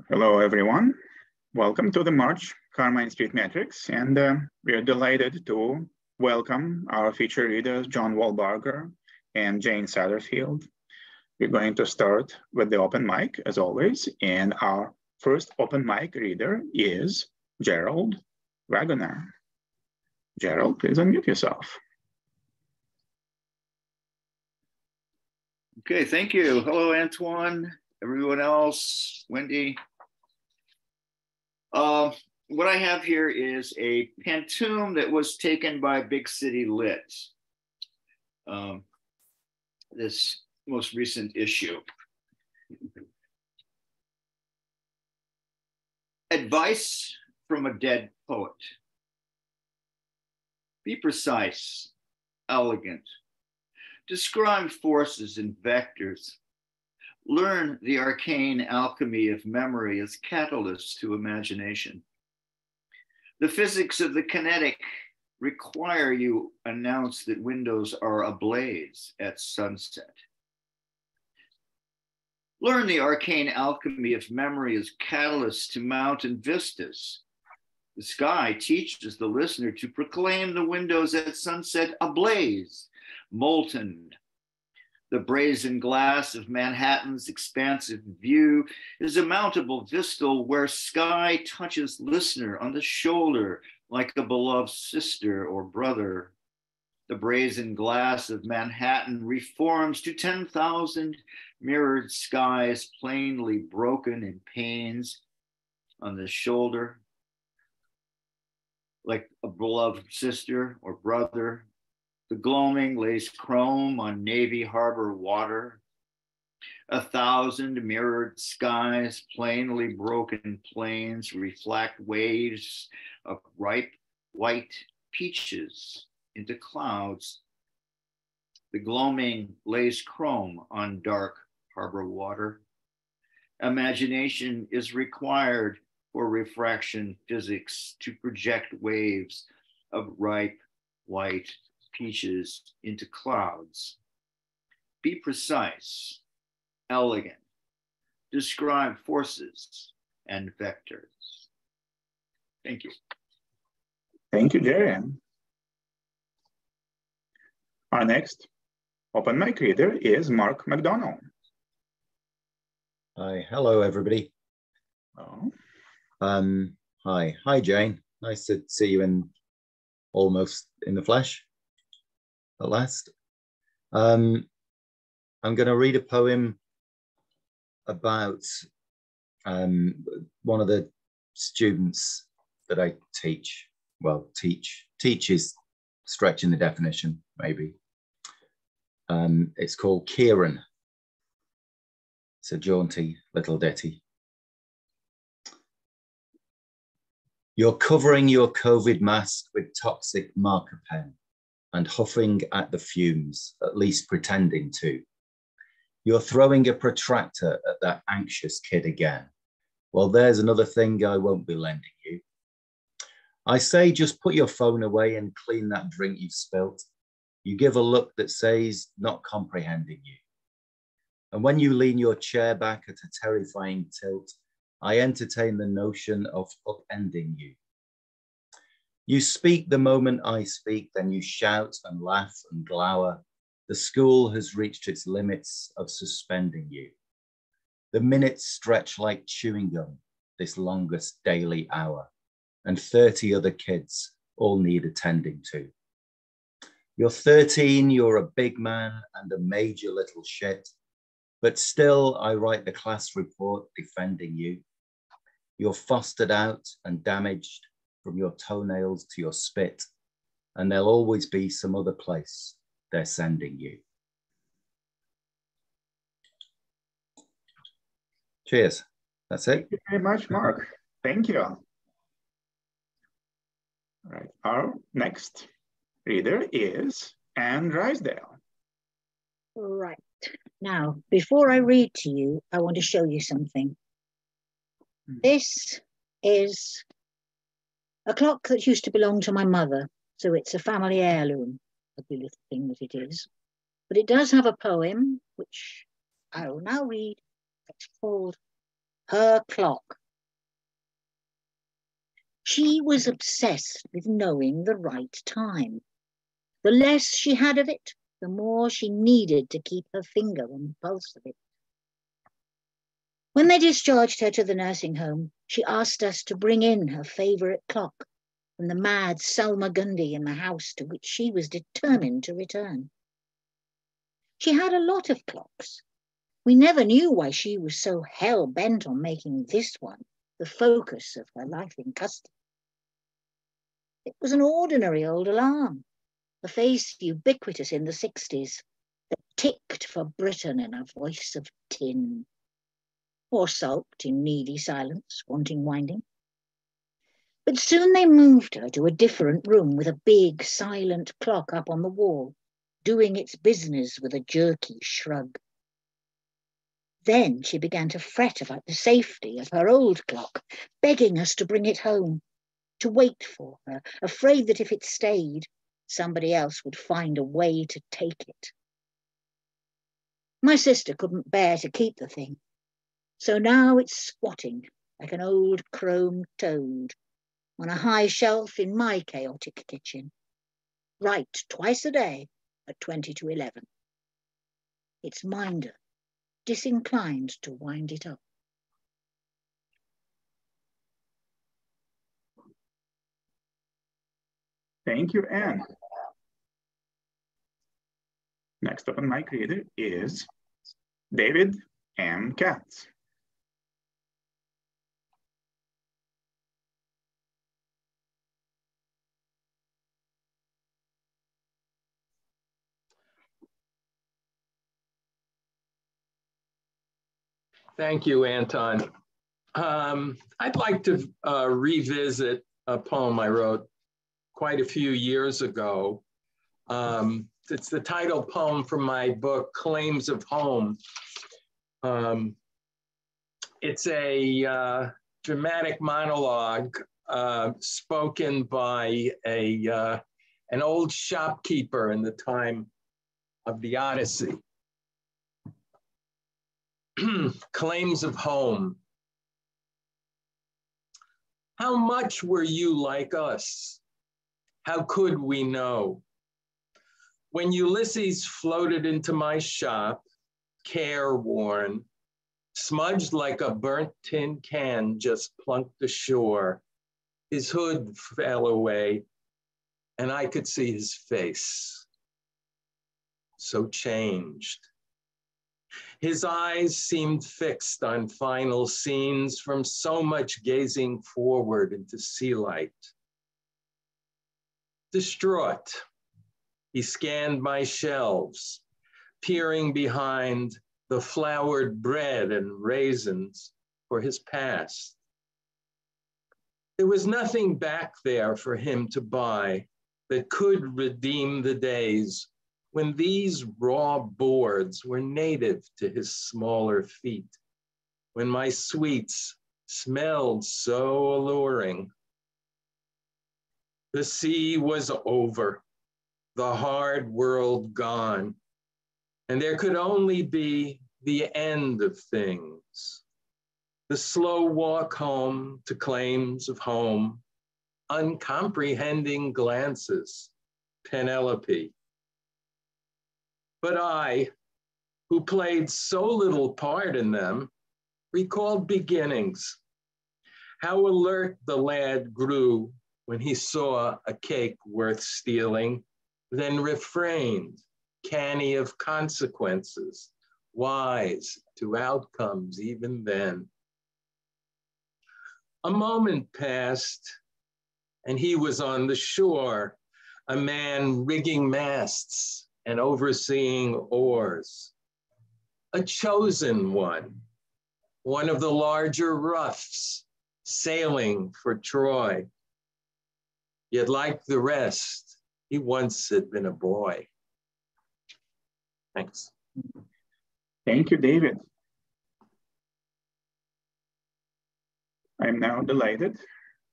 Hello, everyone. Welcome to the March Carmine Street Metrics, and we are delighted to welcome our feature readers, John Barger and Jane Satterfield. We're going to start with the open mic, as always, and our first open mic reader is Gerald Wagoner. Gerald, please unmute yourself. Okay, thank you. Hello, Antoine, everyone else, Wendy. What I have here is a pantoum that was taken by Big City Lit, this most recent issue. Advice from a dead poet. Be precise, elegant. Describe forces and vectors. Learn the arcane alchemy of memory as catalyst to imagination. The physics of the kinetic require you announce that windows are ablaze at sunset. Learn the arcane alchemy of memory as catalyst to mountain vistas. The sky teaches the listener to proclaim the windows at sunset ablaze, molten. The brazen glass of Manhattan's expansive view is a mountable vistal where sky touches listener on the shoulder like a beloved sister or brother. The brazen glass of Manhattan reforms to 10,000 mirrored skies plainly broken in pains on the shoulder like a beloved sister or brother. The gloaming lays chrome on Navy Harbor water. 1,000 mirrored skies, plainly broken plains reflect waves of ripe white peaches into clouds. The gloaming lays chrome on dark harbor water. Imagination is required for refraction physics to project waves of ripe white peaches into clouds. Be precise, elegant. Describe forces and vectors. Thank you. Thank you, Jerry. Our next open mic reader is Mark McDonnell. Hi, hello everybody. Oh. Hi Jane. Nice to see you almost in the flesh at last. I'm going to read a poem about one of the students that I teach. Well, teach is stretching the definition, maybe. It's called Kieran. It's a jaunty little ditty. You're covering your COVID mask with toxic marker pen and huffing at the fumes, at least pretending to. You're throwing a protractor at that anxious kid again. Well, there's another thing I won't be lending you. I say just put your phone away and clean that drink you've spilt. You give a look that says not comprehending you. And when you lean your chair back at a terrifying tilt, I entertain the notion of upending you. You speak the moment I speak, then you shout and laugh and glower. The school has reached its limits of suspending you. The minutes stretch like chewing gum, this longest daily hour, and 30 other kids all need attending to. You're 13, you're a big man and a major little shit, but still I write the class report defending you. You're fostered out and damaged from your toenails to your spit, and there'll always be some other place they're sending you. Cheers. That's it. Thank you very much, Mark. Thank you. All right, our next reader is Anne Drysdale. Right. Now, before I read to you, I want to show you something. This is a clock that used to belong to my mother, so it's a family heirloom, ugly little thing that it is. But it does have a poem, which I will now read. It's called her clock. She was obsessed with knowing the right time. The less she had of it, the more she needed to keep her finger on the pulse of it. When they discharged her to the nursing home, she asked us to bring in her favourite clock from the mad Salmagundi in the house to which she was determined to return. She had a lot of clocks. We never knew why she was so hell-bent on making this one the focus of her life in custody. It was an ordinary old alarm, a face ubiquitous in the 60s, that ticked for Britain in a voice of tin, or sulked in needy silence, wanting winding. But soon they moved her to a different room with a big, silent clock up on the wall, doing its business with a jerky shrug. Then she began to fret about the safety of her old clock, begging us to bring it home, to wait for her, afraid that if it stayed, somebody else would find a way to take it. My sister couldn't bear to keep the thing, so now it's squatting like an old chrome toad on a high shelf in my chaotic kitchen, right twice a day at 20 to 11. Its minder disinclined to wind it up. Thank you, Anne. Next up on mic reader is David M. Katz. Thank you, Anton. I'd like to revisit a poem I wrote quite a few years ago. It's the title poem from my book, Claims of Home. It's a dramatic monologue spoken by an old shopkeeper in the time of the Odyssey. Claims of Home. How much were you like us? How could we know? When Ulysses floated into my shop, careworn, smudged like a burnt tin can just plunked ashore, his hood fell away, and I could see his face. So changed. His eyes seemed fixed on final scenes from so much gazing forward into sea light. Distraught, he scanned my shelves, peering behind the floured bread and raisins for his past. There was nothing back there for him to buy that could redeem the days when these raw boards were native to his smaller feet, when my sweets smelled so alluring. The sea was over, the hard world gone, and there could only be the end of things. The slow walk home to claims of home, uncomprehending glances, Penelope. But I, who played so little part in them, recalled beginnings, how alert the lad grew when he saw a cake worth stealing, then refrained, canny of consequences, wise to outcomes even then. A moment passed, and he was on the shore, a man rigging masts and overseeing oars. A chosen one of the larger roughs, sailing for Troy. Yet like the rest, he once had been a boy. Thanks. Thank you, David. I'm now delighted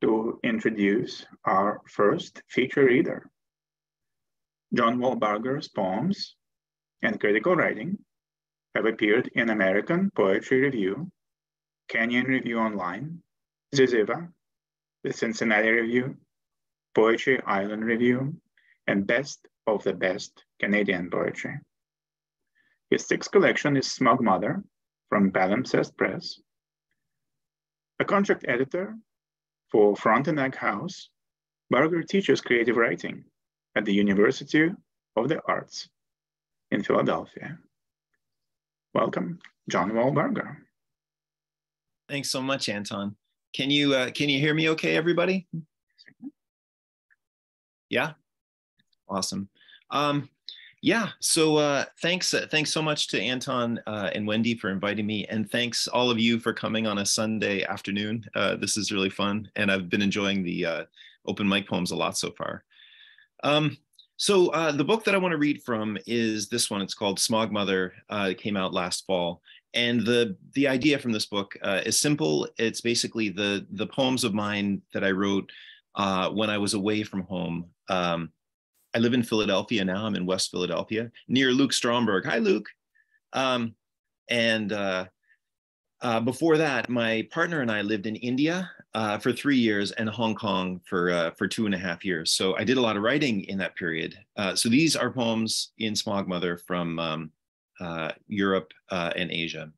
to introduce our first feature reader. John Walbarger's poems and critical writing have appeared in American Poetry Review, Canyon Review Online, Ziziva, the Cincinnati Review, Poetry Island Review, and Best of the Best Canadian Poetry. His sixth collection is Smug Mother from Palimpsest Press. A contract editor for Frontenac House, Barger teaches creative writing at the University of the Arts in Philadelphia. Welcome, John Wall Barger. Thanks so much, Anton. Can you hear me okay, everybody? Yeah? Awesome. Yeah, so thanks so much to Anton and Wendy for inviting me, and thanks all of you for coming on a Sunday afternoon. This is really fun, and I've been enjoying the open mic poems a lot so far. So the book that I want to read from is this one. It's called Smog Mother. It came out last fall. And the idea from this book is simple. It's basically the poems of mine that I wrote when I was away from home. I live in Philadelphia now. I'm in West Philadelphia, near Luke Stromberg. Hi, Luke. Before that, my partner and I lived in India for 3 years and Hong Kong for 2.5 years. So I did a lot of writing in that period. So these are poems in Smog Mother from Europe and Asia.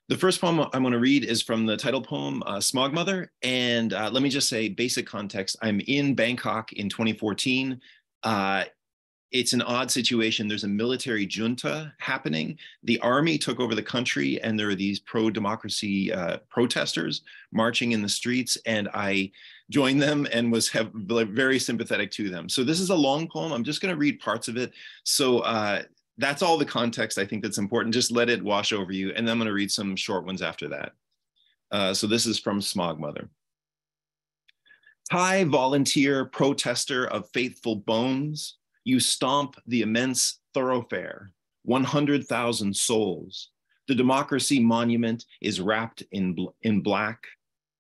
The first poem I'm going to read is from the title poem, Smog Mother. And let me just say basic context. I'm in Bangkok in 2014. It's an odd situation. There's a military junta happening. The army took over the country, and there are these pro-democracy protesters marching in the streets, and I joined them and was very sympathetic to them. So this is a long poem. I'm just going to read parts of it. So that's all the context I think that's important. Just let it wash over you, and then I'm going to read some short ones after that. So this is from Smog Mother. Thai volunteer protester of faithful bones, you stomp the immense thoroughfare, 100,000 souls. The democracy monument is wrapped in black.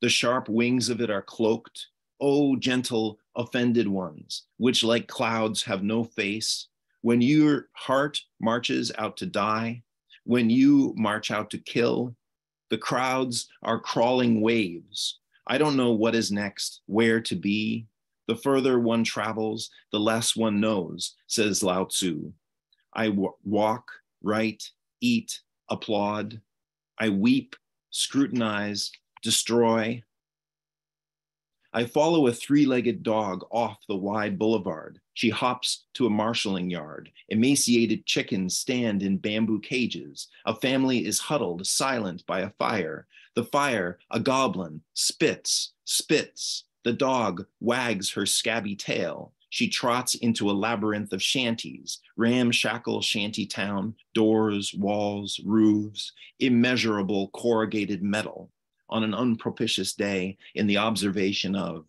The sharp wings of it are cloaked. Oh, gentle offended ones, which like clouds have no face. When your heart marches out to die, when you march out to kill, the crowds are crawling waves. I don't know what is next, where to be. The further one travels, the less one knows, says Lao Tzu. I walk, write, eat, applaud. I weep, scrutinize, destroy. I follow a three-legged dog off the wide boulevard. She hops to a marshalling yard. Emaciated chickens stand in bamboo cages. A family is huddled, silent by a fire. The fire, a goblin, spits. The dog wags her scabby tail. She trots into a labyrinth of shanties, ramshackle shanty town, doors, walls, roofs, immeasurable corrugated metal. On an unpropitious day in the observation of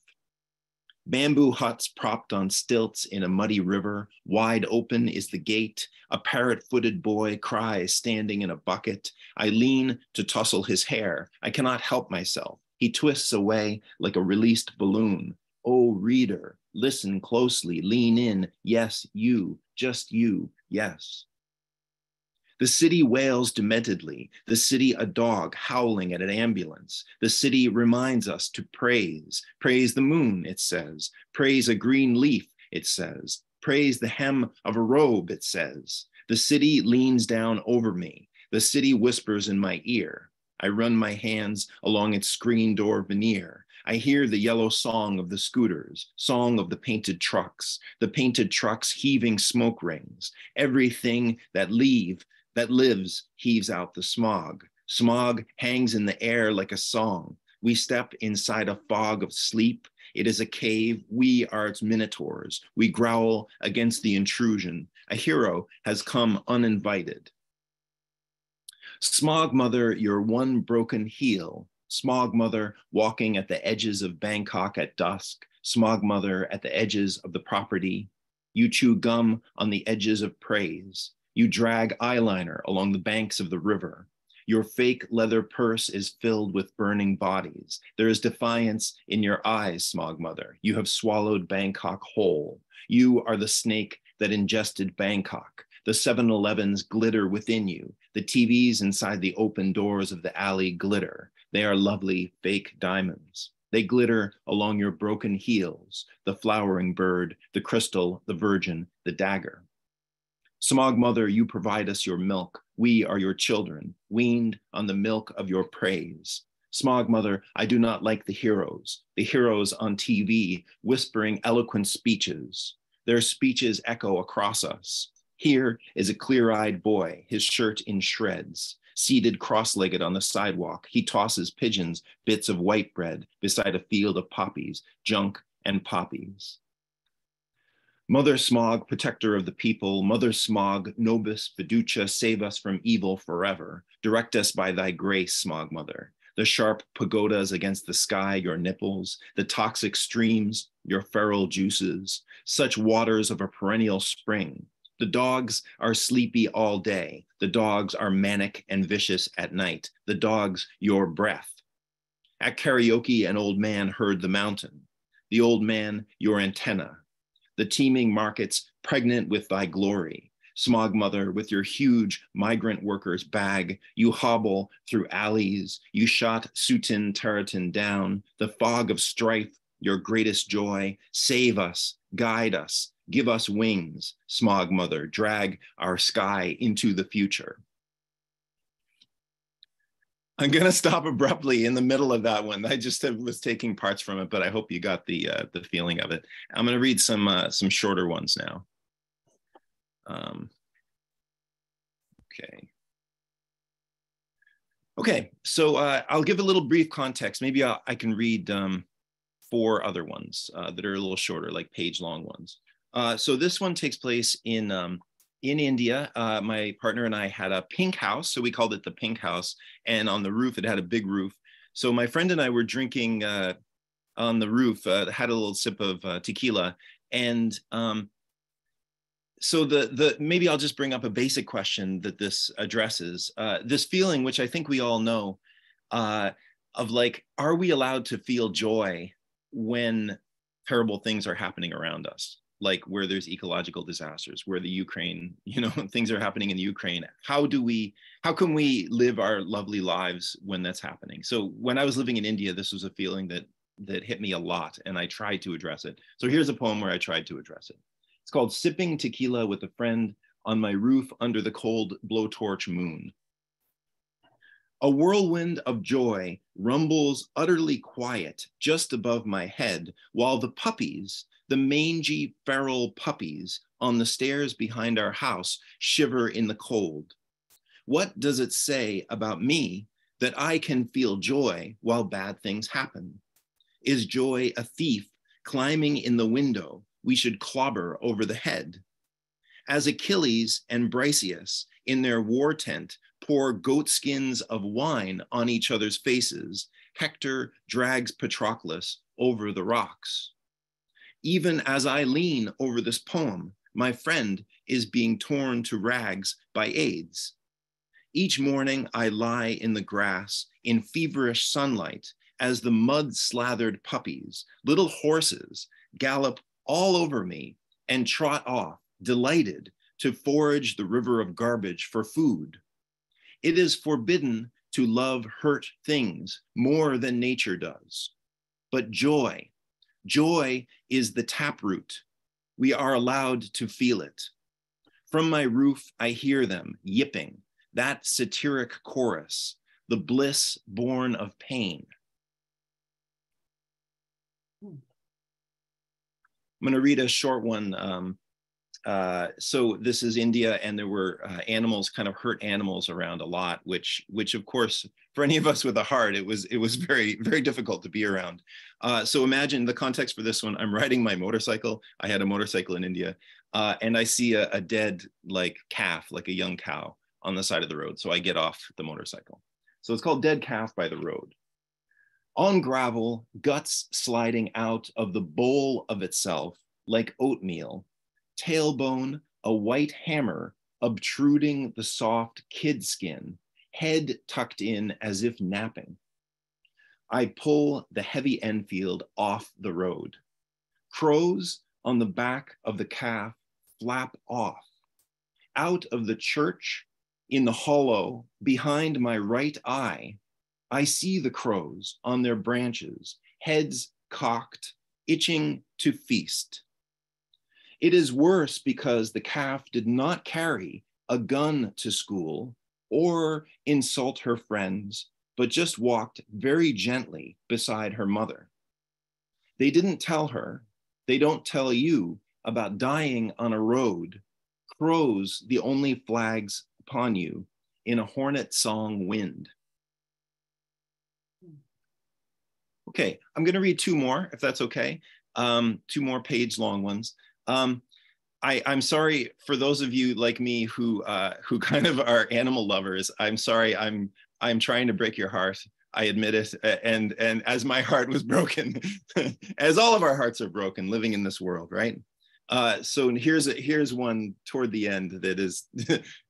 bamboo huts propped on stilts in a muddy river. Wide open is the gate. A parrot-footed boy cries standing in a bucket. I lean to tussle his hair. I cannot help myself. He twists away like a released balloon. Oh, reader, listen closely, lean in. Yes, you, just you, yes. The city wails dementedly. The city a dog howling at an ambulance. The city reminds us to praise. Praise the moon, it says. Praise a green leaf, it says. Praise the hem of a robe, it says. The city leans down over me. The city whispers in my ear. I run my hands along its screen door veneer. I hear the yellow song of the scooters, song of the painted trucks heaving smoke rings. Everything that lives heaves out the smog. Smog hangs in the air like a song. We step inside a fog of sleep. It is a cave. We are its minotaurs. We growl against the intrusion. A hero has come uninvited. Smog Mother, your one broken heel. Smog Mother walking at the edges of Bangkok at dusk. Smog Mother at the edges of the property. You chew gum on the edges of praise. You drag eyeliner along the banks of the river. Your fake leather purse is filled with burning bodies. There is defiance in your eyes, Smog Mother. You have swallowed Bangkok whole. You are the snake that ingested Bangkok. The 7-Elevens glitter within you. The TVs inside the open doors of the alley glitter. They are lovely fake diamonds. They glitter along your broken heels, the flowering bird, the crystal, the virgin, the dagger. Smog mother, you provide us your milk. We are your children, weaned on the milk of your praise. Smog mother, I do not like the heroes on TV, whispering eloquent speeches. Their speeches echo across us. Here is a clear-eyed boy, his shirt in shreds. Seated cross-legged on the sidewalk, he tosses pigeons, bits of white bread, beside a field of poppies, junk and poppies. Mother Smog, protector of the people, Mother Smog, nobis fiducia, save us from evil forever. Direct us by thy grace, Smog Mother. The sharp pagodas against the sky, your nipples, the toxic streams, your feral juices, such waters of a perennial spring. The dogs are sleepy all day. The dogs are manic and vicious at night. The dogs, your breath. At karaoke, an old man heard the mountain. The old man, your antenna. The teeming markets, pregnant with thy glory. Smog mother, with your huge migrant workers bag, you hobble through alleys. You shot Sutin Teratin down. The fog of strife, your greatest joy. Save us, guide us. Give us wings, Smog mother, drag our sky into the future. I'm gonna stop abruptly in the middle of that one. I just was taking parts from it, but I hope you got the feeling of it. I'm gonna read some shorter ones now. Okay, so I'll give a little brief context. Maybe I can read 4 other ones that are a little shorter, like page-long ones. So this one takes place in India. My partner and I had a pink house, so we called it the pink house. And on the roof, it had a big roof. So my friend and I were drinking on the roof, had a little sip of tequila. And so maybe I'll just bring up a basic question that this addresses. This feeling, which I think we all know, of like, are we allowed to feel joy when terrible things are happening around us? Like where there's ecological disasters, where the Ukraine, things are happening in the Ukraine. How can we live our lovely lives when that's happening? So when I was living in India, this was a feeling that hit me a lot, and I tried to address it. So here's a poem where I tried to address it. It's called Sipping Tequila with a Friend on My Roof Under the Cold Blowtorch Moon. A whirlwind of joy rumbles utterly quiet just above my head, while the puppies, the mangy feral puppies on the stairs behind our house, shiver in the cold. What does it say about me that I can feel joy while bad things happen? Is joy a thief climbing in the window we should clobber over the head? As Achilles and Briseis in their war tent pour goat skins of wine on each other's faces, Hector drags Patroclus over the rocks. Even as I lean over this poem, my friend is being torn to rags by AIDS. Each morning I lie in the grass in feverish sunlight as the mud-slathered puppies, little horses, gallop all over me and trot off, delighted to forage the river of garbage for food. It is forbidden to love hurt things more than nature does. But joy is the taproot. We are allowed to feel it. From my roof, I hear them yipping, that satiric chorus, the bliss born of pain. I'm gonna read a short one. So this is India, and there were animals, kind of hurt animals around a lot, which of course, for any of us with a heart, it was very, very difficult to be around. So imagine the context for this one. I'm riding my motorcycle. I had a motorcycle in India, and I see a dead calf, like a young cow on the side of the road. So I get off the motorcycle. So it's called Dead Calf by the Road. On gravel, guts sliding out of the bowl of itself like oatmeal, tailbone, a white hammer obtruding the soft kid skin, head tucked in as if napping. I pull the heavy Enfield off the road. Crows on the back of the calf flap off. Out of the church, in the hollow behind my right eye, I see the crows on their branches, heads cocked, itching to feast. It is worse because the calf did not carry a gun to school or insult her friends, but just walked very gently beside her mother. They didn't tell her, they don't tell you about dying on a road, crows the only flags upon you in a hornet song wind. Okay, I'm gonna read two more, if that's okay. Two more page long ones. I'm sorry for those of you like me who kind of are animal lovers. I'm sorry, I'm trying to break your heart. I admit it. And as my heart was broken, as all of our hearts are broken living in this world, right? So here's one toward the end that is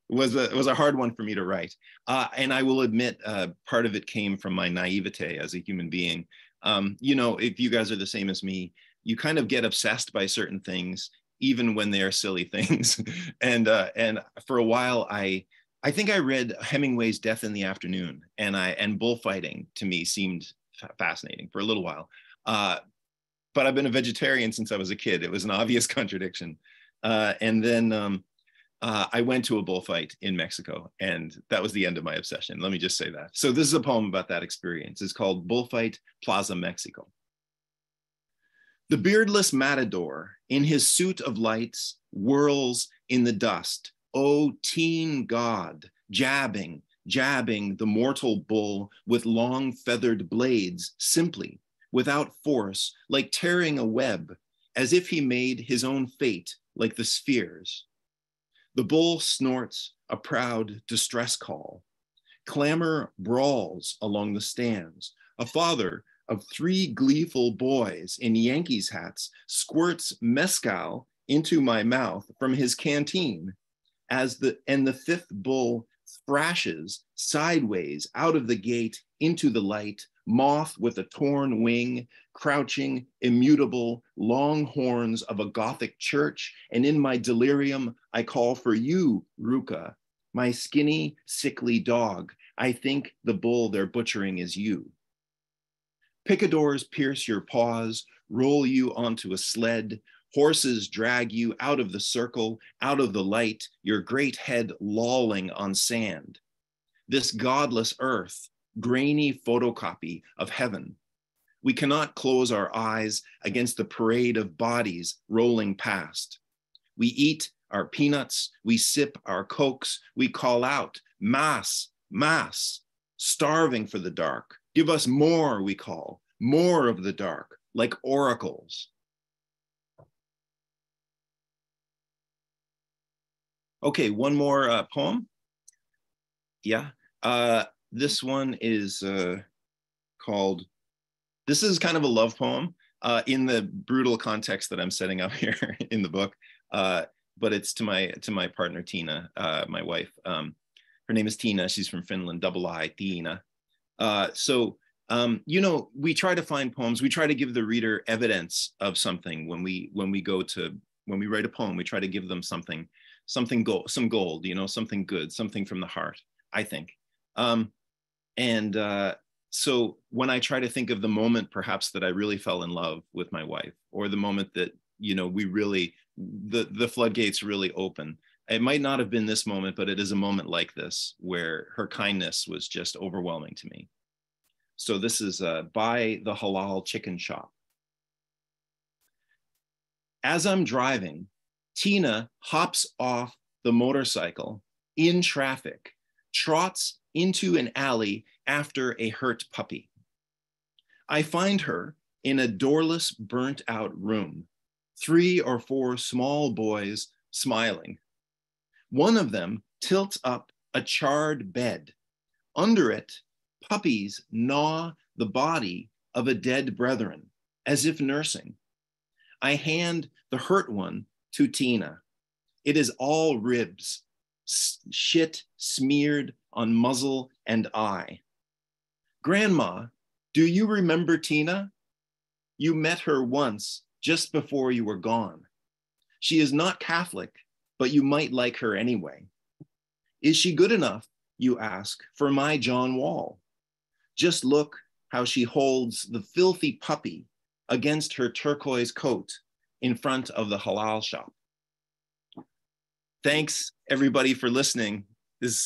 was a hard one for me to write. And I will admit part of it came from my naivete as a human being. You know, if you guys are the same as me, you kind of get obsessed by certain things, even when they are silly things. And for a while, I think I read Hemingway's Death in the Afternoon, and bullfighting to me seemed fascinating for a little while. But I've been a vegetarian since I was a kid. It was an obvious contradiction. And then I went to a bullfight in Mexico, and that was the end of my obsession. Let me just say that. So this is a poem about that experience. It's called Bullfight, Plaza, Mexico. The beardless matador in his suit of lights whirls in the dust. Oh, teen god, jabbing the mortal bull with long feathered blades, simply, without force, like tearing a web, as if he made his own fate like the spheres. The bull snorts a proud distress call. Clamor brawls along the stands. A father of 3 gleeful boys in Yankees hats squirts mezcal into my mouth from his canteen as the 5th bull thrashes sideways out of the gate into the light, moth with a torn wing, crouching, immutable, long horns of a Gothic church. And in my delirium, I call for you, Ruka, my skinny, sickly dog. I think the bull they're butchering is you. Picadors pierce your paws, roll you onto a sled. Horses drag you out of the circle, out of the light, your great head lolling on sand. This godless earth, grainy photocopy of heaven. We cannot close our eyes against the parade of bodies rolling past. We eat our peanuts, we sip our cokes, we call out, mass, mass, starving for the dark. Give us more, we call, more of the dark, like oracles. Okay, one more poem. Yeah, this one is called, this is kind of a love poem in the brutal context that I'm setting up here in the book, but it's to my partner, Tina, my wife. Her name is Tina, she's from Finland, double I, Tina. You know, we try to find poems, we try to give the reader evidence of something when we write a poem, we try to give them something gold, some gold, you know, something good, something from the heart, I think. So when I try to think of the moment perhaps that I really fell in love with my wife, or the moment that, you know, we really, the floodgates really open, it might not have been this moment, but it is a moment like this where her kindness was just overwhelming to me. So this is By the Halal Chicken Shop. As I'm driving, Tina hops off the motorcycle in traffic, trots into an alley after a hurt puppy. I find her in a doorless, burnt out room, 3 or 4 small boys smiling. One of them tilts up a charred bed. Under it, puppies gnaw the body of a dead brethren, as if nursing. I hand the hurt one to Tina. It is all ribs, shit smeared on muzzle and eye. Grandma, do you remember Tina? You met her once, just before you were gone. She is not Catholic, but you might like her anyway. Is she good enough, you ask, for my John Wall? Just look how she holds the filthy puppy against her turquoise coat in front of the halal shop. Thanks everybody for listening.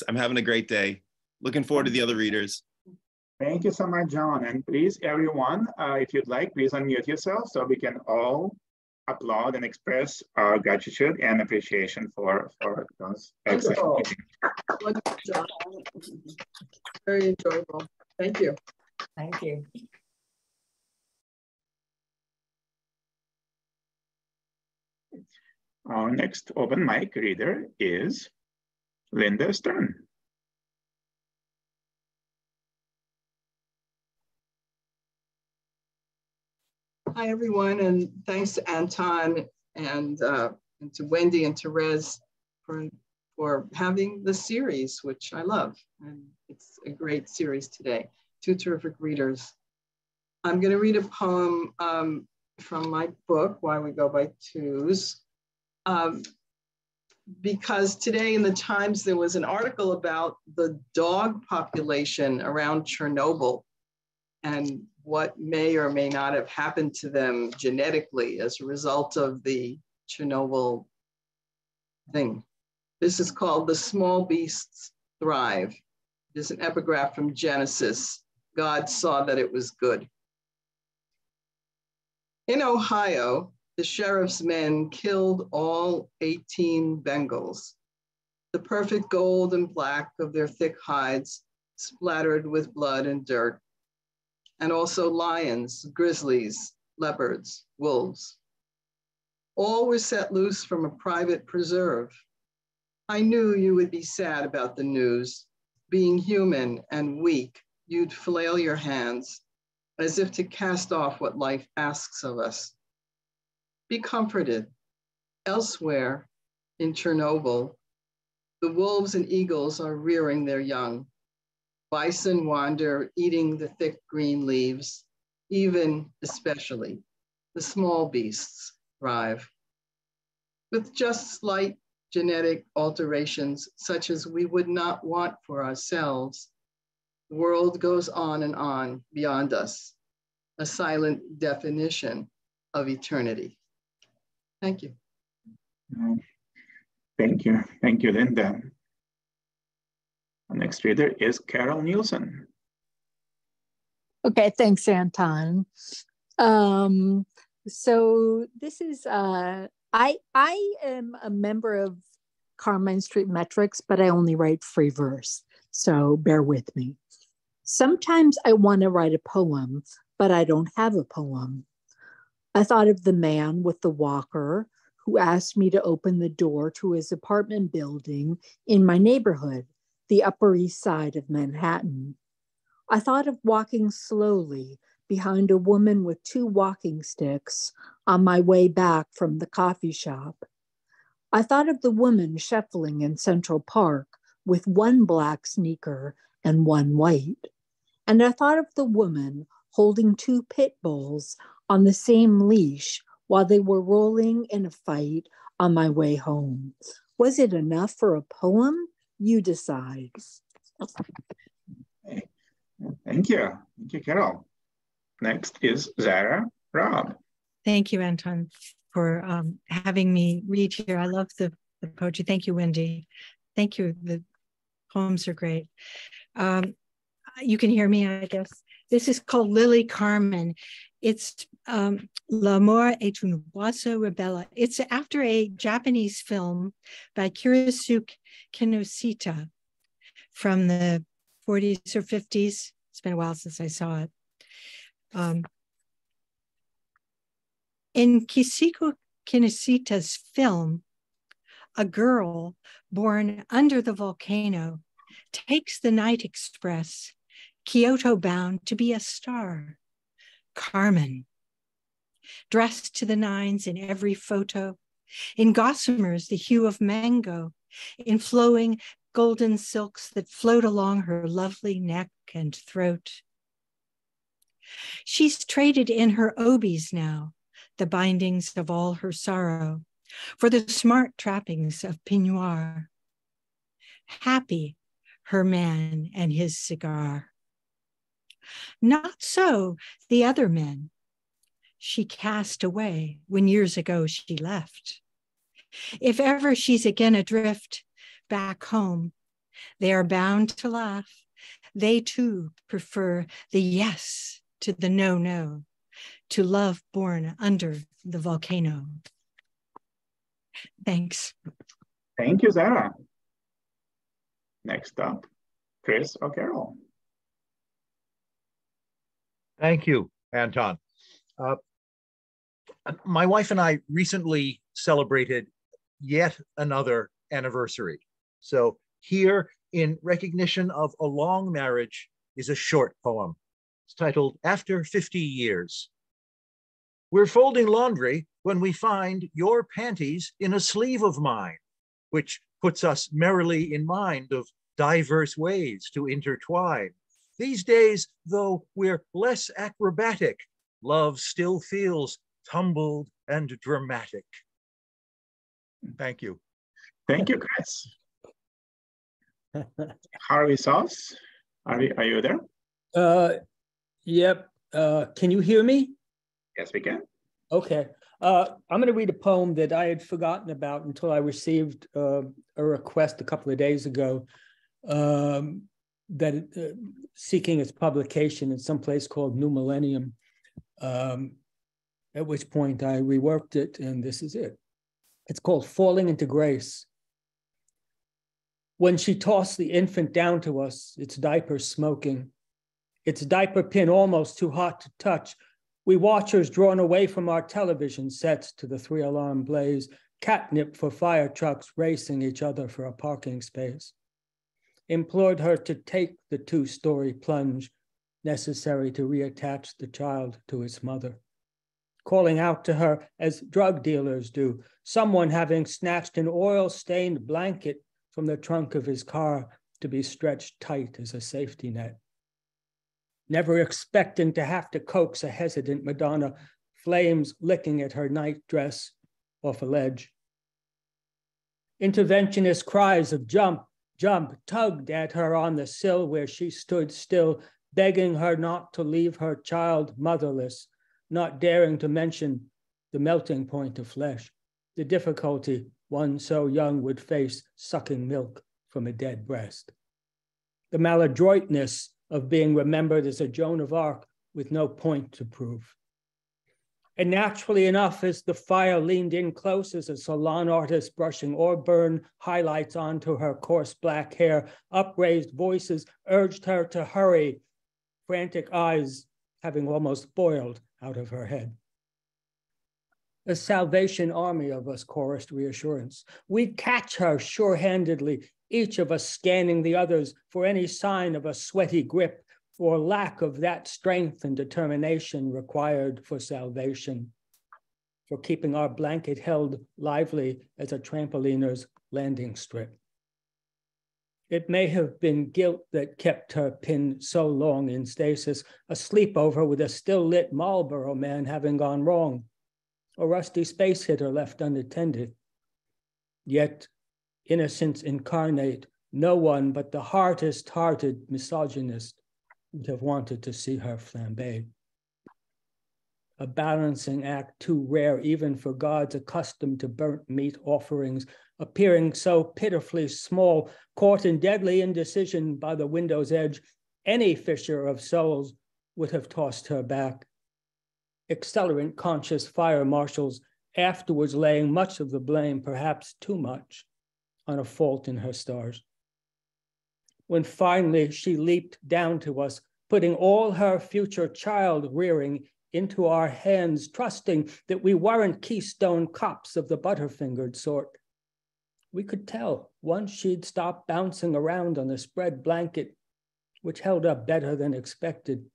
I'm having a great day. Looking forward to the other readers. Thank you so much, John. And please, everyone, if you'd like, please unmute yourself so we can all applaud and express our gratitude and appreciation for those excellent meetings. Wonderful job. Very enjoyable. Thank you. Thank you. Our next open mic reader is Linda Stern. Hi, everyone, and thanks to Anton and to Wendy and Therese for having the series, which I love. And it's a great series today. Two terrific readers. I'm going to read a poem from my book, Why We Go by Twos. Because today in the Times, there was an article about the dog population around Chernobyl and what may or may not have happened to them genetically as a result of the Chernobyl thing. This is called The Small Beasts Thrive. It is an epigraph from Genesis. God saw that it was good. In Ohio, the sheriff's men killed all 18 Bengals. The perfect gold and black of their thick hides splattered with blood and dirt, and also lions, grizzlies, leopards, wolves. All were set loose from a private preserve. I knew you would be sad about the news. Being human and weak, you'd flail your hands as if to cast off what life asks of us. Be comforted. Elsewhere in Chernobyl, the wolves and eagles are rearing their young. Bison wander, eating the thick green leaves. Even, especially, the small beasts thrive. With just slight genetic alterations, such as we would not want for ourselves, the world goes on and on beyond us, a silent definition of eternity. Thank you. Thank you. Thank you, Linda. The next reader is Karol Nielsen. Okay, thanks, Anton. So this is, I am a member of Carmine Street Metrics, but I only write free verse, so bear with me. Sometimes I want to write a poem, but I don't have a poem. I thought of the man with the walker who asked me to open the door to his apartment building in my neighborhood, the Upper East Side of Manhattan. I thought of walking slowly behind a woman with 2 walking sticks on my way back from the coffee shop. I thought of the woman shuffling in Central Park with 1 black sneaker and 1 white. And I thought of the woman holding 2 pit bulls on the same leash while they were rolling in a fight on my way home. Was it enough for a poem? You decide. Thank you. Thank you, Karol. Next is Zara Raab. Thank you, Anton, for having me read here. I love the poetry. Thank you, Wendy. Thank you. The poems are great. You can hear me, I guess. This is called Lily Carmen. It's L'amour est une oiseau rebelle. It's after a Japanese film by Kurisuke Kinoshita from the 40s or 50s. It's been a while since I saw it. In Kisiko Kinoshita's film, a girl born under the volcano takes the night express, Kyoto bound to be a star, Carmen. Dressed to the nines in every photo, in gossamers the hue of mango, in flowing golden silks that float along her lovely neck and throat. She's traded in her obies now, the bindings of all her sorrow, for the smart trappings of peignoir. Happy, her man and his cigar. Not so the other men she cast away when years ago she left. If ever she's again adrift back home, they are bound to laugh. They too prefer the yes to the no, to love born under the volcano. Thanks. Thank you, Zara. Next up, Chris or Karol. Thank you, Anton. My wife and I recently celebrated yet another anniversary. So here, in recognition of a long marriage, is a short poem. It's titled After 50 Years. We're folding laundry when we find your panties in a sleeve of mine, which puts us merrily in mind of diverse ways to intertwine. These days, though we're less acrobatic, love still feels tumbled and dramatic. Thank you. Thank you, Chris. Harvey Soss, are you there? Yep. Can you hear me? Yes, we can. Okay. I'm going to read a poem that I had forgotten about until I received a request a couple of days ago that seeking its publication in some place called New Millennium, at which point I reworked it, and this is it. It's called Falling into Grace. When she tossed the infant down to us, its diaper smoking, its diaper pin almost too hot to touch, we watchers drawn away from our television sets to the 3-alarm blaze, catnip for fire trucks racing each other for a parking space, implored her to take the 2-story plunge necessary to reattach the child to its mother, calling out to her as drug dealers do, someone having snatched an oil-stained blanket from the trunk of his car to be stretched tight as a safety net. Never expecting to have to coax a hesitant Madonna, flames licking at her nightdress off a ledge. Interventionist cries of jump, jump, tugged at her on the sill where she stood still, begging her not to leave her child motherless, not daring to mention the melting point of flesh, the difficulty one so young would face sucking milk from a dead breast. The maladroitness of being remembered as a Joan of Arc with no point to prove. And naturally enough, as the fire leaned in close as a salon artist brushing Auburn highlights onto her coarse black hair, upraised voices urged her to hurry, frantic eyes having almost boiled out of her head. A Salvation Army of us chorused reassurance. We'd catch her sure-handedly, each of us scanning the others for any sign of a sweaty grip or lack of that strength and determination required for salvation, for keeping our blanket held lively as a trampoliner's landing strip. It may have been guilt that kept her pinned so long in stasis, a sleepover with a still-lit Marlboro man having gone wrong, a rusty space hitter left unattended. Yet, innocence incarnate, no one but the hardest-hearted misogynist would have wanted to see her flambéed. A balancing act too rare even for gods accustomed to burnt meat offerings, appearing so pitifully small, caught in deadly indecision by the window's edge, any fisher of souls would have tossed her back. Accelerant conscious fire marshals afterwards laying much of the blame, perhaps too much, on a fault in her stars. When finally she leaped down to us, putting all her future child rearing into our hands, trusting that we weren't Keystone cops of the butterfingered sort. We could tell once she'd stopped bouncing around on the spread blanket, which held up better than expected.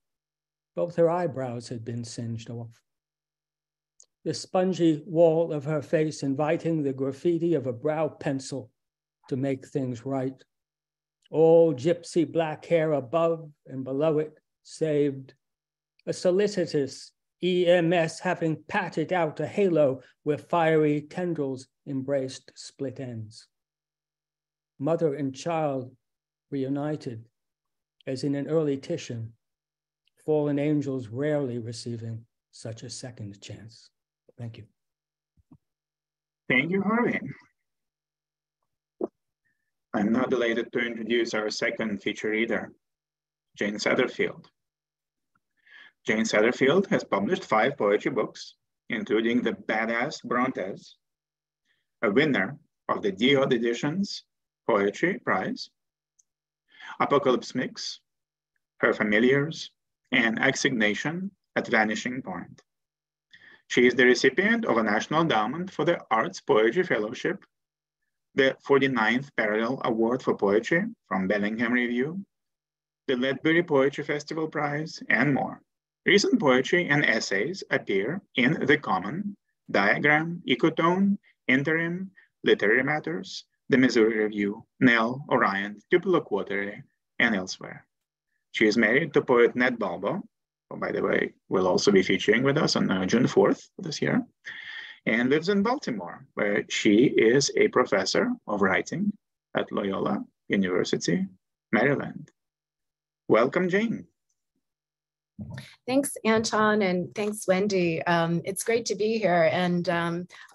Both her eyebrows had been singed off. The spongy wall of her face inviting the graffiti of a brow pencil to make things right. All gypsy black hair above and below it saved. A solicitous EMS having patted out a halo where fiery tendrils embraced split ends. Mother and child reunited, as in an early Titian, fallen angels rarely receiving such a second chance. Thank you. Thank you, Harvey. I'm now delighted to introduce our second feature reader, Jane Satterfield. Jane Satterfield has published 5 poetry books, including The Badass Brontes, a winner of the Diod Editions Poetry Prize, Apocalypse Mix, Her Familiars, and Assignation at Vanishing Point. She is the recipient of a National Endowment for the Arts Poetry Fellowship, the 49th Parallel Award for Poetry from Bellingham Review, the Ledbury Poetry Festival Prize, and more. Recent poetry and essays appear in The Common, Diagram, Ecotone, Interim, Literary Matters, The Missouri Review, Nell, Orion, Tupelo Quarterly, and elsewhere. She is married to poet Ned Balbo, who, by the way, will also be featuring with us on June 4th this year, and lives in Baltimore, where she is a professor of writing at Loyola University, Maryland. Welcome, Jane. Thanks, Anton, and thanks, Wendy. It's great to be here, and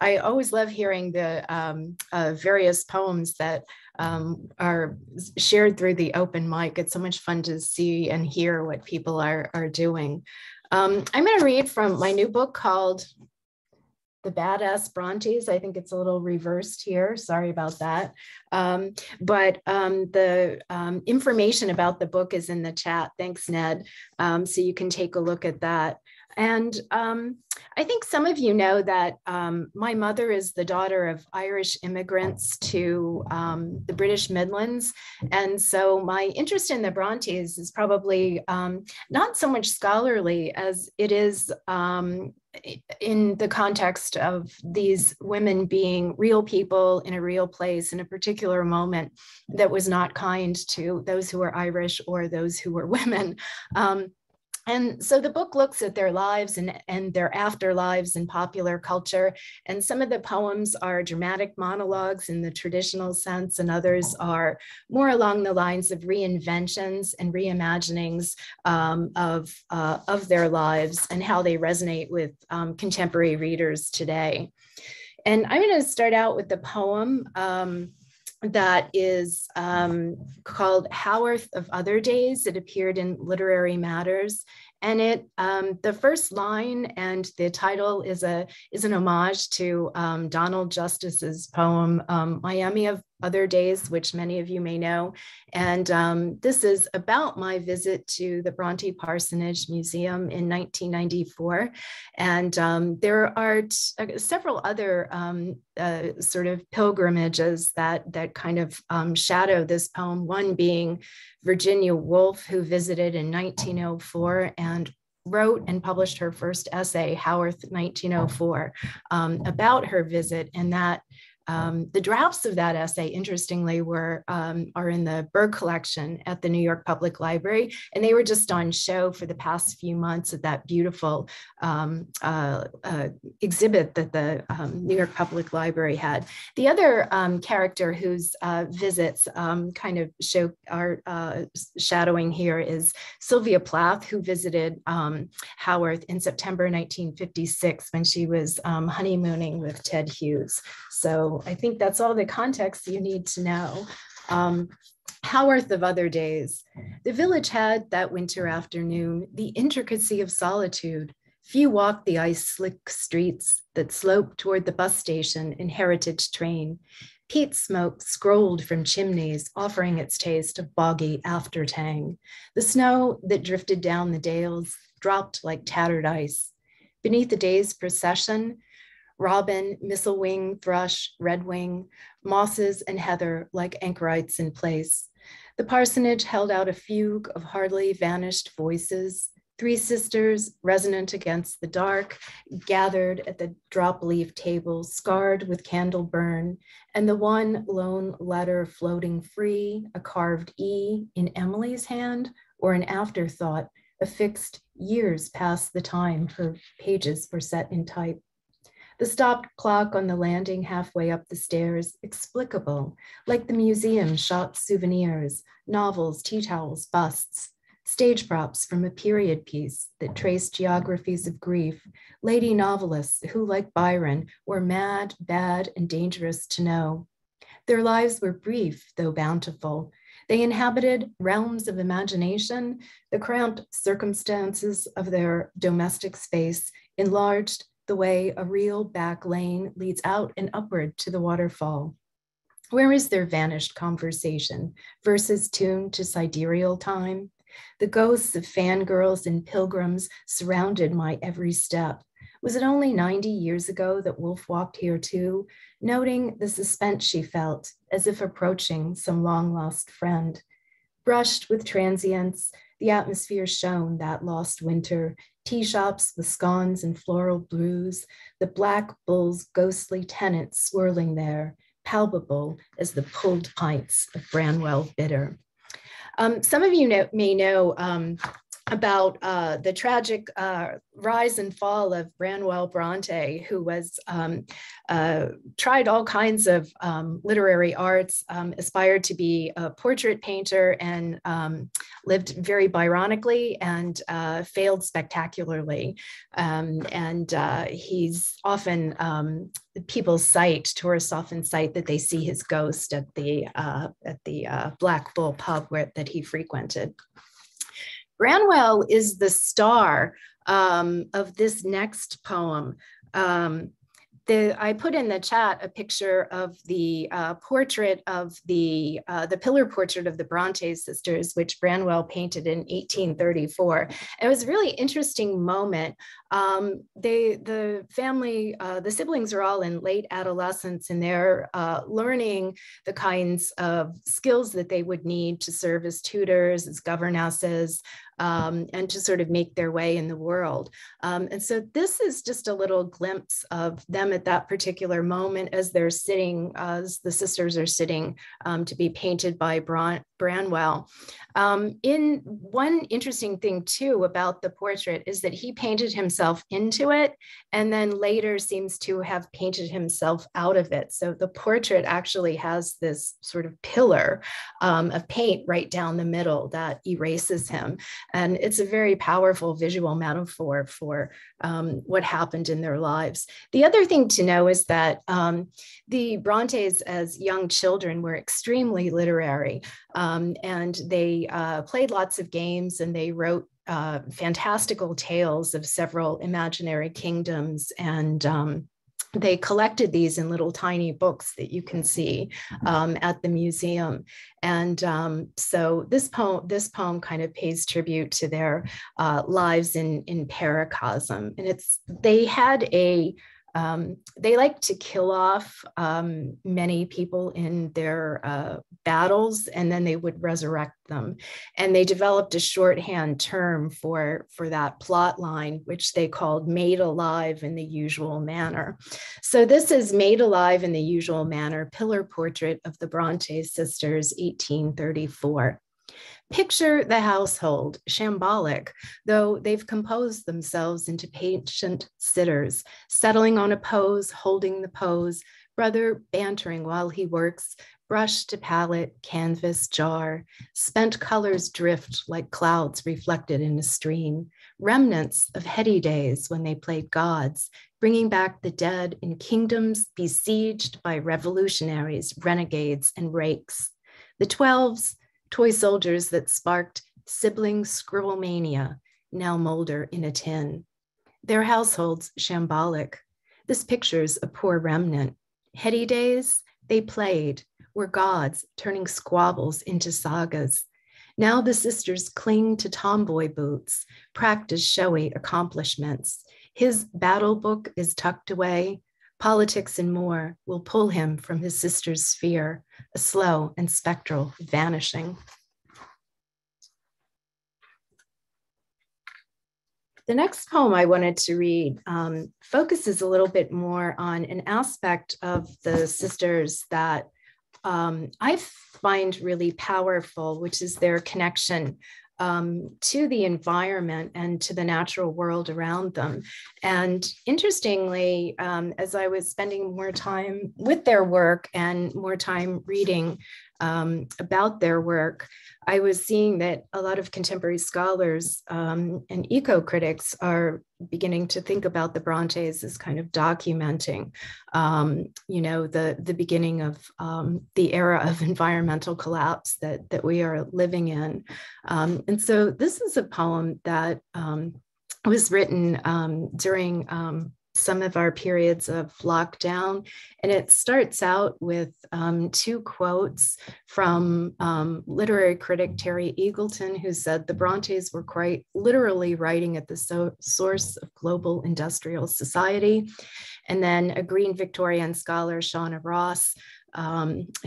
I always love hearing the various poems that are shared through the open mic. It's so much fun to see and hear what people are doing. I'm going to read from my new book called The Badass Brontes. I think it's a little reversed here. Sorry about that. But the information about the book is in the chat. Thanks, Ned. So you can take a look at that. And I think some of you know that my mother is the daughter of Irish immigrants to the British Midlands. And so my interest in the Brontes is probably not so much scholarly as it is in the context of these women being real people in a real place in a particular moment that was not kind to those who were Irish or those who were women. And so the book looks at their lives and their afterlives in popular culture. And some of the poems are dramatic monologues in the traditional sense, and others are more along the lines of reinventions and reimaginings of their lives and how they resonate with contemporary readers today. And I'm going to start out with the poem that is called Howarth of Other Days. It appeared in Literary Matters. And it, the first line and the title is an homage to Donald Justice's poem, Miami of Other Days, which many of you may know. And this is about my visit to the Bronte Parsonage Museum in 1994. And there are several other sort of pilgrimages that kind of shadow this poem, one being Virginia Woolf, who visited in 1904 and wrote and published her first essay, Howarth 1904, about her visit, and that the drafts of that essay, interestingly, are in the Berg collection at the New York Public Library, and they were just on show for the past few months at that beautiful exhibit that the New York Public Library had. The other character whose visits kind of show are shadowing here is Sylvia Plath, who visited Howarth in September 1956 when she was honeymooning with Ted Hughes. So I think that's all the context you need to know. Howarth of Other Days. The village had that winter afternoon the intricacy of solitude. Few walked the ice-slick streets that sloped toward the bus station and heritage train. Peat smoke scrolled from chimneys, offering its taste of boggy aftertang. The snow that drifted down the dales dropped like tattered ice. Beneath the day's procession, robin, mistlewing, thrush, redwing, mosses and heather like anchorites in place. The parsonage held out a fugue of hardly vanished voices. 3 sisters, resonant against the dark, gathered at the drop leaf table, scarred with candle burn, and the one lone letter floating free, a carved E in Emily's hand, or an afterthought, affixed years past the time her pages were set in type. The stopped clock on the landing halfway up the stairs, explicable, like the museum shot souvenirs, novels, tea towels, busts. stage props from a period piece that traced geographies of grief, lady novelists who, like Byron, were mad, bad, and dangerous to know. Their lives were brief, though bountiful. They inhabited realms of imagination. The cramped circumstances of their domestic space enlarged the way a real back lane leads out and upward to the waterfall. Where is their vanished conversation, verses tuned to sidereal time? The ghosts of fangirls and pilgrims surrounded my every step. Was it only 90 years ago that Wolfe walked here too, noting the suspense she felt as if approaching some long-lost friend? Brushed with transients, the atmosphere shone that lost winter, tea shops with scones and floral brews, the Black Bull's ghostly tenant swirling there, palpable as the pulled pints of Branwell bitter. Some of you may know about the tragic rise and fall of Branwell Bronte, who was tried all kinds of literary arts, aspired to be a portrait painter, and lived very Byronically and failed spectacularly. He's often tourists often cite that they see his ghost at the Black Bull pub that he frequented. Branwell is the star of this next poem. I put in the chat a picture of the portrait of the pillar portrait of the Bronte sisters, which Branwell painted in 1834. It was a really interesting moment. The family, the siblings are all in late adolescence, and they're learning the kinds of skills that they would need to serve as tutors, as governesses, and to sort of make their way in the world. And so this is just a little glimpse of them at that particular moment as they're sitting, as the sisters are sitting to be painted by Branwell. In one interesting thing too about the portrait is that he painted himself into it and then later seems to have painted himself out of it. So the portrait actually has this sort of pillar of paint right down the middle that erases him. And it's a very powerful visual metaphor for what happened in their lives. The other thing to know is that the Brontes as young children were extremely literary, and they played lots of games, and they wrote fantastical tales of several imaginary kingdoms, and they collected these in little tiny books that you can see at the museum. And so this poem kind of pays tribute to their lives in paracosm. And they had they like to kill off many people in their battles, and then they would resurrect them. And they developed a shorthand term for that plot line, which they called made alive in the usual manner. So this is Made Alive in the Usual Manner, pillar portrait of the Bronte sisters, 1834. Picture the household, shambolic, though they've composed themselves into patient sitters, settling on a pose, holding the pose, brother bantering while he works, brush to palette, canvas jar, spent colors drift like clouds reflected in a stream, remnants of heady days when they played gods, bringing back the dead in kingdoms besieged by revolutionaries, renegades, and rakes. The 12s, toy soldiers that sparked sibling scribble mania, now molder in a tin. Their households shambolic. This picture's a poor remnant. Heady days, they played, were gods turning squabbles into sagas. Now the sisters cling to tomboy boots, practice showy accomplishments. His battle book is tucked away. Politics and more will pull him from his sister's sphere, a slow and spectral vanishing. The next poem I wanted to read focuses a little bit more on an aspect of the sisters that I find really powerful, which is their connection to the environment and to the natural world around them. And interestingly, as I was spending more time with their work and more time reading about their work, I was seeing that a lot of contemporary scholars and eco-critics are beginning to think about the Brontes as kind of documenting, the beginning of the era of environmental collapse that we are living in. And so this is a poem that was written during some of our periods of lockdown. And it starts out with 2 quotes from literary critic Terry Eagleton, who said the Brontes were quite literally writing at the source of global industrial society. And then a Green Victorian scholar, Shauna Ross,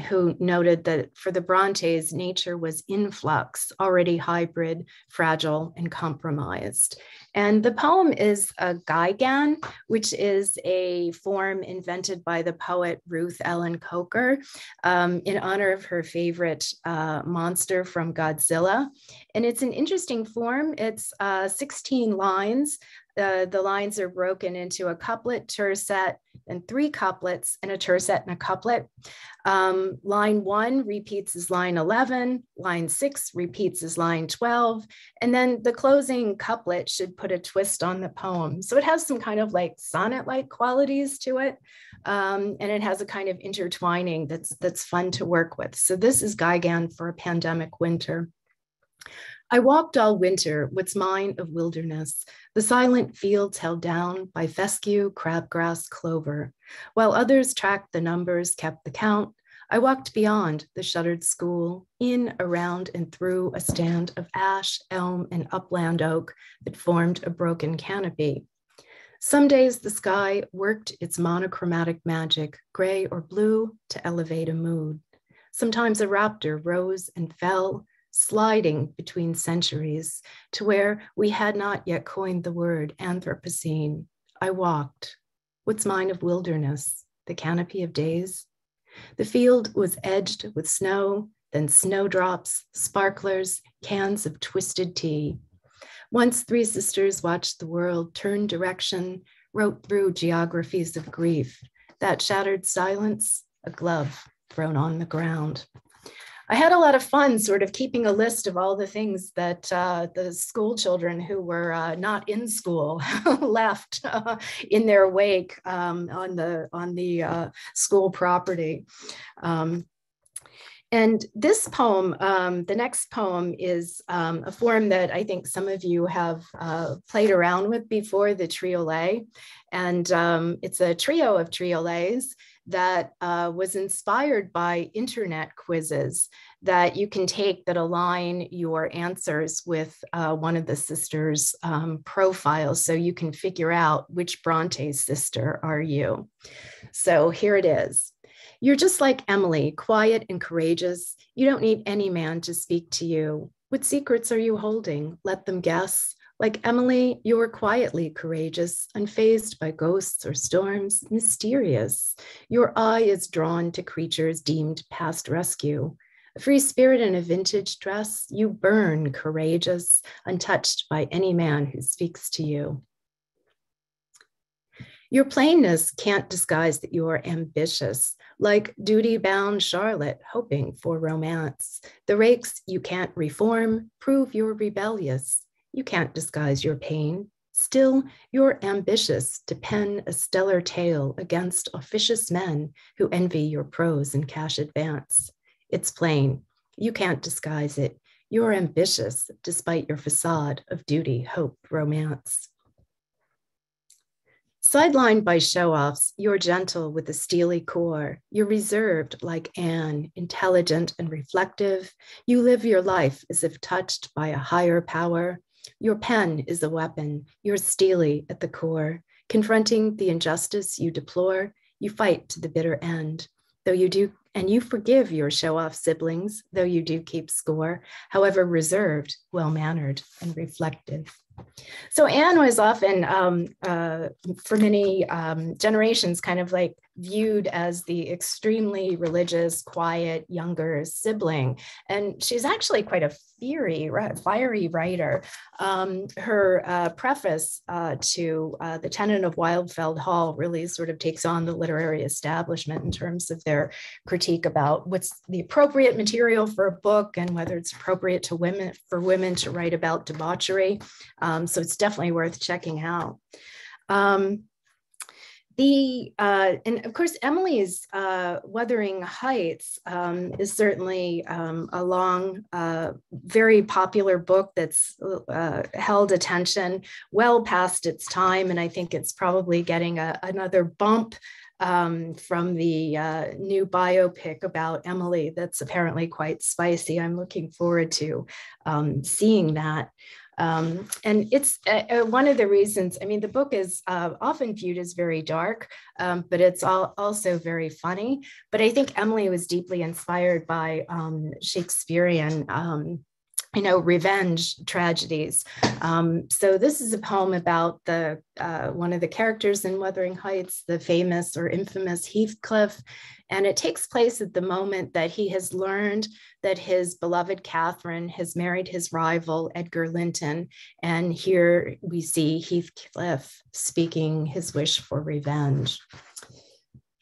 who noted that for the Brontes, nature was in flux, already hybrid, fragile, and compromised. And the poem is a Gigan, which is a form invented by the poet Ruth Ellen Coker in honor of her favorite monster from Godzilla. And it's an interesting form. It's 16 lines. The lines are broken into a couplet, tercet, and 3 couplets, and a tercet and a couplet. Line 1 repeats as line 11, line 6 repeats as line 12, and then the closing couplet should put a twist on the poem. So it has some kind of like sonnet-like qualities to it, and it has a kind of intertwining that's fun to work with. So this is Gigan for a pandemic winter. I walked all winter, what's mine of wilderness, the silent fields held down by fescue, crabgrass, clover. While others tracked the numbers, kept the count, I walked beyond the shuttered school, in, around, and through a stand of ash, elm, and upland oak that formed a broken canopy. Some days the sky worked its monochromatic magic, gray or blue, to elevate a mood. Sometimes a raptor rose and fell, sliding between centuries to where we had not yet coined the word Anthropocene. I walked. What's mine of wilderness? The canopy of days? The field was edged with snow, then snowdrops, sparklers, cans of twisted tea. Once 3 sisters watched the world turn direction, wrote through geographies of grief. That shattered silence, a glove thrown on the ground. I had a lot of fun sort of keeping a list of all the things that the school children who were not in school left in their wake on the school property. And this poem, the next poem, is a form that I think some of you have played around with before, the triolet. And it's a trio of triolets that was inspired by internet quizzes that you can take that align your answers with one of the sisters' profiles, so you can figure out which Bronte sister are you. So here it is. You're just like Emily, quiet and courageous. You don't need any man to speak to you. What secrets are you holding? Let them guess. Like Emily, you are quietly courageous, unfazed by ghosts or storms, mysterious. Your eye is drawn to creatures deemed past rescue. A free spirit in a vintage dress, you burn courageous, untouched by any man who speaks to you. Your plainness can't disguise that you are ambitious, like duty-bound Charlotte hoping for romance. The rakes you can't reform prove you're rebellious. You can't disguise your pain. Still, you're ambitious to pen a stellar tale against officious men who envy your prose and cash advance. It's plain. You can't disguise it. You're ambitious despite your facade of duty, hope, romance. Sidelined by show-offs, you're gentle with a steely core. You're reserved like Anne, intelligent and reflective. You live your life as if touched by a higher power. Your pen is a weapon. You're steely at the core. Confronting the injustice you deplore, you fight to the bitter end. Though you do, and you forgive your show-off siblings, though you do keep score, however reserved, well-mannered, and reflective. So Anne was often, for many generations, kind of like viewed as the extremely religious, quiet, younger sibling. And she's actually quite a fiery writer. Her preface to The Tenant of Wildfeld Hall really sort of takes on the literary establishment in terms of their critique about what's the appropriate material for a book and whether it's appropriate to for women to write about debauchery. So it's definitely worth checking out. And of course, Emily's Wuthering Heights is certainly a long, very popular book that's held attention well past its time. And I think it's probably getting another bump from the new biopic about Emily that's apparently quite spicy. I'm looking forward to seeing that. And it's one of the reasons, I mean, the book is often viewed as very dark, but it's also very funny. But I think Emily was deeply inspired by Shakespearean revenge tragedies. So this is a poem about one of the characters in Wuthering Heights, the famous or infamous Heathcliff. And it takes place at the moment that he has learned that his beloved Catherine has married his rival, Edgar Linton. And here we see Heathcliff speaking his wish for revenge.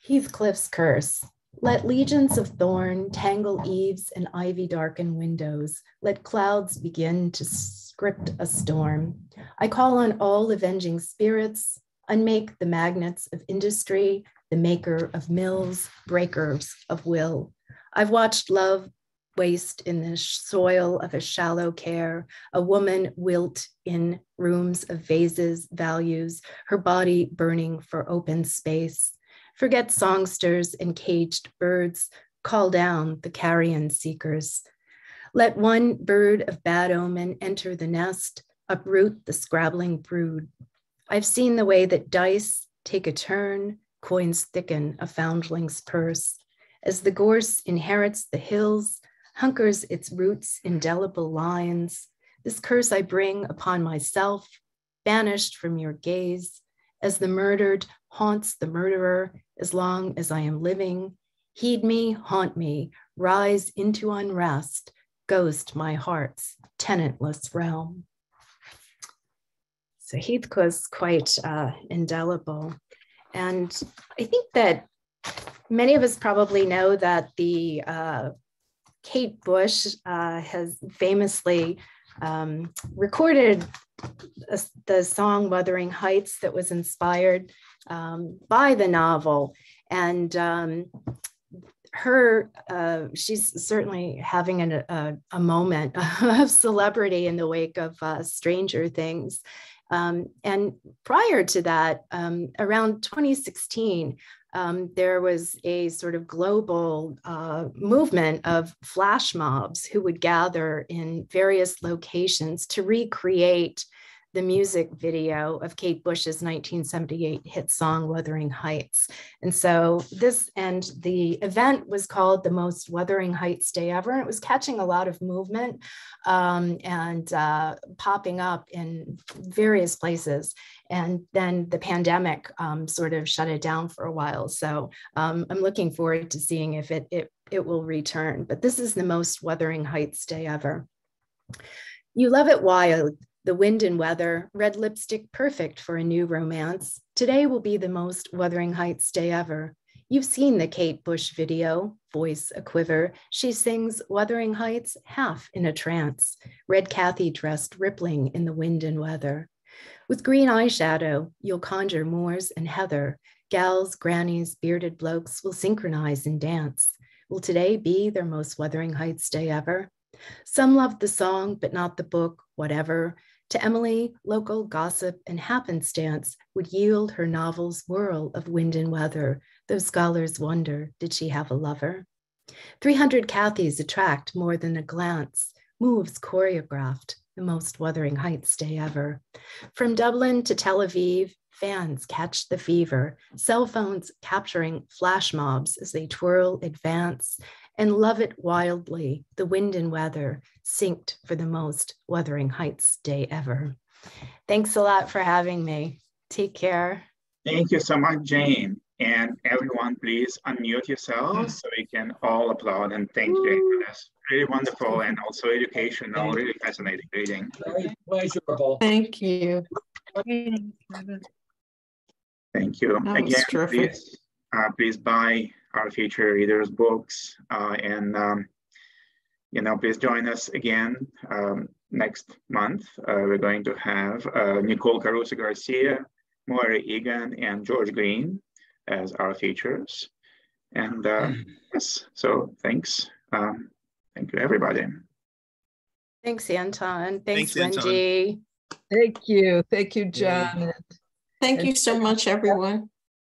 Heathcliff's curse. Let legions of thorn tangle eaves and ivy darken windows. Let clouds begin to script a storm. I call on all avenging spirits, unmake the magnets of industry, the maker of mills, breakers of will. I've watched love waste in the soil of a shallow care, a woman wilt in rooms of vases, values, her body burning for open space. Forget songsters and caged birds, call down the carrion seekers. Let one bird of bad omen enter the nest, uproot the scrabbling brood. I've seen the way that dice take a turn, coins thicken a foundling's purse. As the gorse inherits the hills, hunkers its roots indelible lines. This curse I bring upon myself, banished from your gaze, as the murdered haunts the murderer, as long as I am living. Heed me, haunt me, rise into unrest, ghost my heart's tenantless realm. So Heathcliff's quite indelible. And I think that many of us probably know that the Kate Bush has famously recorded the song Wuthering Heights that was inspired by the novel. And she's certainly having a moment of celebrity in the wake of Stranger Things. And prior to that, around 2016, there was a sort of global movement of flash mobs who would gather in various locations to recreate the music video of Kate Bush's 1978 hit song, Wuthering Heights. And so the event was called the Most Wuthering Heights Day Ever. And it was catching a lot of movement and popping up in various places. And then the pandemic sort of shut it down for a while. So I'm looking forward to seeing if it will return. But this is the Most Wuthering Heights Day Ever. You love it wild. The wind and weather, red lipstick perfect for a new romance. Today will be the most Wuthering Heights day ever. You've seen the Kate Bush video, voice a quiver. She sings Wuthering Heights half in a trance. Red Cathy dressed rippling in the wind and weather. With green eyeshadow, you'll conjure moors and heather. Gals, grannies, bearded blokes will synchronize and dance. Will today be their most Wuthering Heights day ever? Some loved the song, but not the book, whatever. To Emily, local gossip and happenstance would yield her novel's whirl of wind and weather. Those scholars wonder, did she have a lover? 300 Cathys attract more than a glance, moves choreographed, the most Wuthering Heights day ever. From Dublin to Tel Aviv, fans catch the fever, cell phones capturing flash mobs as they twirl, advance, and love it wildly, the wind and weather, synced for the most Wuthering Heights day ever. Thanks a lot for having me. Take care. Thank you so much, Jane. And everyone, please unmute yourselves so we can all applaud and thank Jane for this. Really wonderful and also educational, really fascinating reading. Very pleasurable. Thank you. Thank you. That was Again, terrific. please buy our feature readers' books and please join us again next month. We're going to have Nicole Caruso Garcia, Moira Egan, and George Green as our features. And yes, so thanks. Thank you, everybody. Thanks, Anton. Thanks, Thanks, Wendy. Thank you. Thank you, John. Thank you so much, everyone.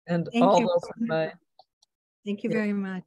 And all those in my Thank you very much.